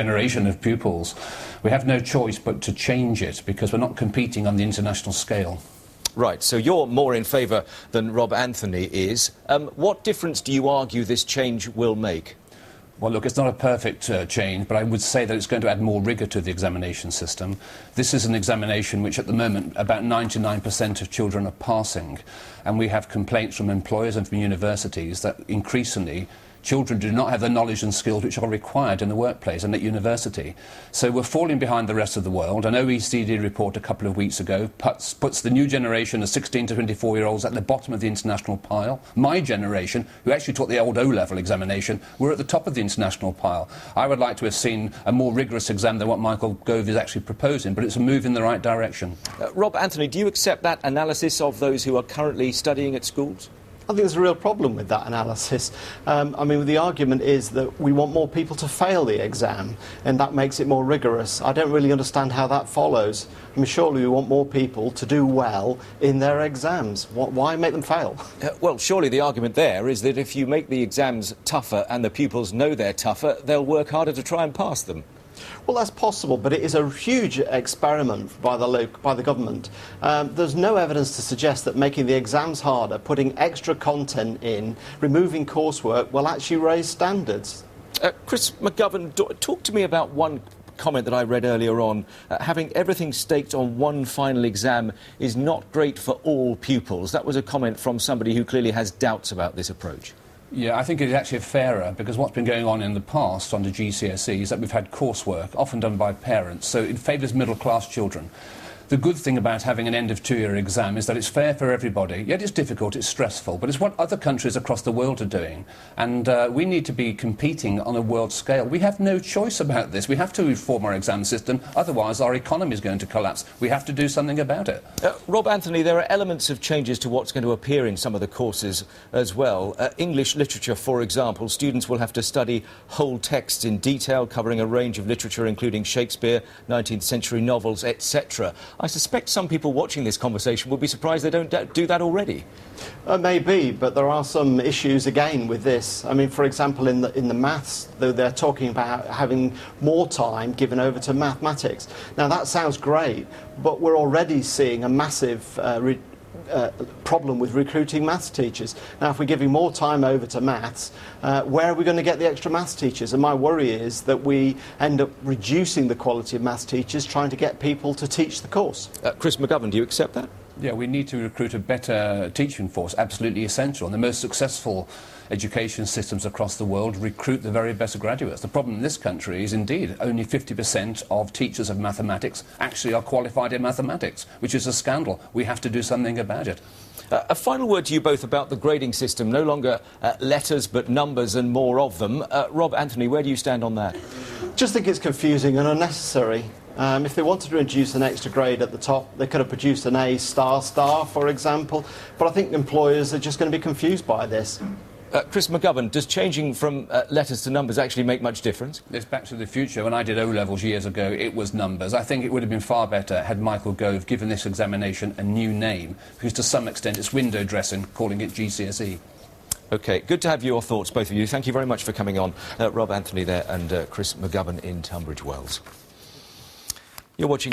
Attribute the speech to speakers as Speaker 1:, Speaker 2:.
Speaker 1: generation of pupils. We have no choice but to change it because we're not competing on the international scale.
Speaker 2: Right, so you're more in favour than Rob Anthony is. What difference do you argue this change will make?
Speaker 1: Well, look, it's not a perfect change, but I would say that it's going to add more rigour to the examination system. This is an examination which, at the moment, about 99% of children are passing. And we have complaints from employers and from universities that increasingly children do not have the knowledge and skills which are required in the workplace and at university. So we're falling behind the rest of the world. An OECD report a couple of weeks ago puts the new generation of 16 to 24-year-olds at the bottom of the international pile. My generation, who actually taught the old O-level examination, were at the top of the international pile. I would like to have seen a more rigorous exam than what Michael Gove is actually proposing, but it's a move in the right direction.
Speaker 2: Rob Anthony, do you accept that analysis of those who are currently studying at schools?
Speaker 3: I think there's a real problem with that analysis. I mean, the argument is that we want more people to fail the exam, and that makes it more rigorous. I don't really understand how that follows. I mean, surely we want more people to do well in their exams. Why make them fail?
Speaker 2: Well, surely the argument there is that if you make the exams tougher and the pupils know they're tougher, they'll work harder to try and pass them.
Speaker 3: Well, that's possible, but it is a huge experiment by the government. There's no evidence to suggest that making the exams harder, putting extra content in, removing coursework will actually raise standards.
Speaker 2: Chris McGovern, talk to me about one comment that I read earlier on. Having everything staked on one final exam is not great for all pupils. That was a comment from somebody who clearly has doubts about this approach.
Speaker 1: Yeah, I think it is actually fairer, because what's been going on in the past under GCSE is that we've had coursework, often done by parents, so it favours middle-class children. The good thing about having an end-of-two-year exam is that it's fair for everybody, yet it's difficult, it's stressful, but it's what other countries across the world are doing. And we need to be competing on a world scale. We have no choice about this. We have to reform our exam system, otherwise our economy is going to collapse. We have to do something about it.
Speaker 2: Rob Anthony, there are elements of changes to what's going to appear in some of the courses as well. English literature, for example, students will have to study whole texts in detail, covering a range of literature, including Shakespeare, 19th century novels, etc. I suspect some people watching this conversation will be surprised they don't do that already.
Speaker 3: Maybe, but there are some issues again with this. I mean, for example, in the maths, they're talking about having more time given over to mathematics. Now, that sounds great, but we're already seeing a massive problem with recruiting maths teachers. Now, if we're giving more time over to maths, where are we going to get the extra maths teachers? And my worry is that we end up reducing the quality of maths teachers trying to get people to teach the course.
Speaker 2: Chris McGovern, do you accept that?
Speaker 1: Yeah, we need to recruit a better teaching force, absolutely essential. And the most successful education systems across the world recruit the very best graduates. The problem in this country is, indeed, only 50% of teachers of mathematics actually are qualified in mathematics, which is a scandal. We have to do something about it.
Speaker 2: A final word to you both about the grading system. No longer letters, but numbers and more of them. Rob Anthony, where do you stand on that?
Speaker 3: Just think it's confusing and unnecessary. If they wanted to introduce an extra grade at the top, they could have produced an A star, for example. But I think employers are just going to be confused by this.
Speaker 2: Chris McGovern, does changing from letters to numbers actually make much difference?
Speaker 1: It's Back to the Future. When I did O-levels years ago, it was numbers. I think it would have been far better had Michael Gove given this examination a new name, because to some extent it's window dressing, calling it GCSE.
Speaker 2: OK, good to have your thoughts, both of you. Thank you very much for coming on. Rob Anthony there and Chris McGovern in Tunbridge Wells. You're watching